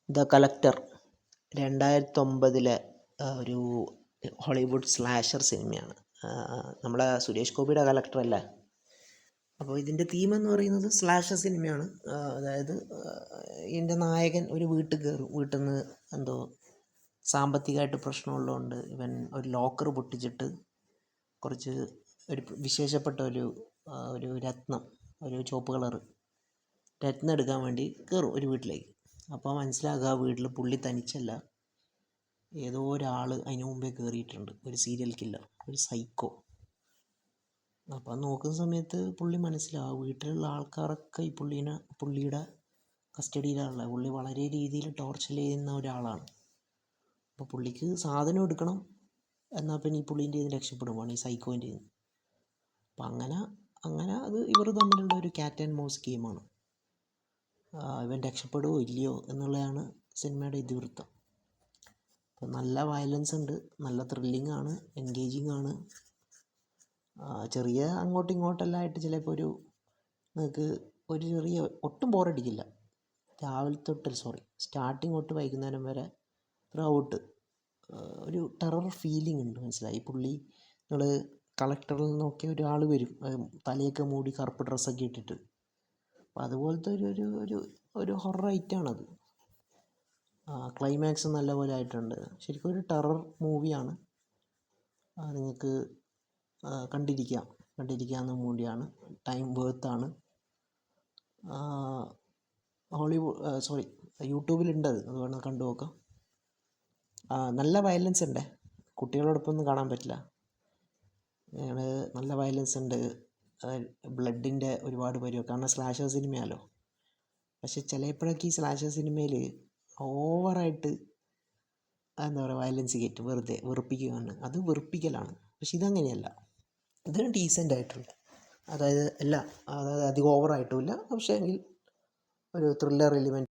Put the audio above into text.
The collector 2009 ഒരു Hollywood slasher സിനിമയാണ്. നമ്മളെ സുരേഷ് ഗോപിയുടെ കളക്ടർ അല്ലേ. അപ്പോൾ ഇതിൻ്റെ തീം എന്ന് പറയുന്നത് സ്ലാഷർ സിനിമയാണ്. അതായത് ഇതിൻ്റെ നായകൻ ഒരു വീട്ടിൽ കയറും. വീട്ടിൽ നിന്ന് എന്തോ സാമ്പത്തികമായിട്ട് പ്രശ്നമുള്ളതുകൊണ്ട് ഇവൻ ഒരു ലോക്കർ പൊട്ടിച്ചിട്ട് കുറച്ച് ഒരു വിശേഷപ്പെട്ട ഒരു രത്നം, ഒരു ചുവപ്പ് കളറ് രത്നം എടുക്കാൻ വേണ്ടി കയറും ഒരു വീട്ടിലേക്ക്. അപ്പോൾ മനസ്സിലാക്കുക വീട്ടിൽ പുള്ളി തനിച്ചല്ല, ഏതോ ഒരാൾ അതിന് മുമ്പേ കയറിയിട്ടുണ്ട്, ഒരു സീരിയൽ കില്ലർ, ഒരു സൈക്കോ. അപ്പം നോക്കുന്ന സമയത്ത് പുള്ളി മനസ്സിലാവും വീട്ടിലുള്ള ആൾക്കാരൊക്കെ ഈ പുള്ളിയുടെ കസ്റ്റഡിയിലുള്ള, പുള്ളി വളരെ രീതിയിൽ ടോർച്ചർ ചെയ്യുന്ന ഒരാളാണ്. അപ്പോൾ പുള്ളിക്ക് സാധനം എടുക്കണം, എന്നാൽ പിന്നെ ഈ പുള്ളീൻ്റെ നിന്ന് രക്ഷപ്പെടുവാണ്, ഈ സൈക്കോൻ്റെ നിന്ന്. അപ്പം അങ്ങനെ അത് ഇവർ തമ്മിലുള്ള ഒരു ക്യാറ്റ് ആൻഡ് മൗസ് ഗെയിമാണ്. ഇവൻ രക്ഷപ്പെടുമോ ഇല്ലയോ എന്നുള്ളതാണ് സിനിമയുടെ ഇതിവൃത്തം. അപ്പോൾ നല്ല വയലൻസ് ഉണ്ട്, നല്ല ത്രില്ലിംഗ് ആണ്, എൻഗേജിങ് ആണ്. ചെറിയ അങ്ങോട്ടും ഇങ്ങോട്ടെല്ലാം ആയിട്ട് ചിലപ്പോൾ നിങ്ങൾക്ക് ഒരു ചെറിയ ഒട്ടും ബോറടിക്കില്ല. രാവിലെ തൊട്ട് സ്റ്റാർട്ടിങ് തൊട്ട് വൈകുന്നേരം വരെ ത്രൂ ഔട്ട് ഒരു ടെറർ ഫീലിംഗ് ഉണ്ട്. മനസ്സിലായി. പുള്ളി നിങ്ങൾ കളക്ടറിൽ നിന്നൊക്കെ ഒരാൾ വരും, തലയൊക്കെ മൂടി കറുപ്പ് ഡ്രസ്സൊക്കെ ഇട്ടിട്ട്. അപ്പം അതുപോലത്തെ ഒരു ഹൊറർ ഐറ്റമാണത്. ക്ലൈമാക്സ് നല്ലപോലെ ആയിട്ടുണ്ട്. ശരിക്കും ഒരു ടെറർ മൂവിയാണ്. നിങ്ങൾക്ക് കണ്ടിരിക്കാവുന്ന മൂവിയാണ്. ടൈം വേർത്താണ്. യൂട്യൂബിലുണ്ട്, അത് വേണം കണ്ടു നോക്കാം. നല്ല വയലൻസ് ഉണ്ട്, കുട്ടികളോടൊപ്പം കാണാൻ പറ്റില്ല. നല്ല വയലൻസ് ഉണ്ട്, ബ്ലഡിൻ്റെ ഒരുപാട് വരും, കാരണം സ്ലാഷർ സിനിമയാണല്ലോ. പക്ഷെ ചിലപ്പോഴൊക്കെ ഈ സ്ലാഷർ സിനിമയിൽ ഓവറായിട്ട് എന്താ പറയുക, വയലൻസ് കയറ്റും, വെറുതെ വെറുപ്പിക്കുകയാണ്. അത് വെറുപ്പിക്കലാണ്. പക്ഷെ ഇതങ്ങനെയല്ല, ഇതൊരു ഡീസൻ്റ് ആയിട്ടുള്ള, അതായത് അധികം ഓവറായിട്ടുമില്ല, പക്ഷേ എങ്കിൽ ഒരു ത്രില്ലർ എലിമെൻറ്റ്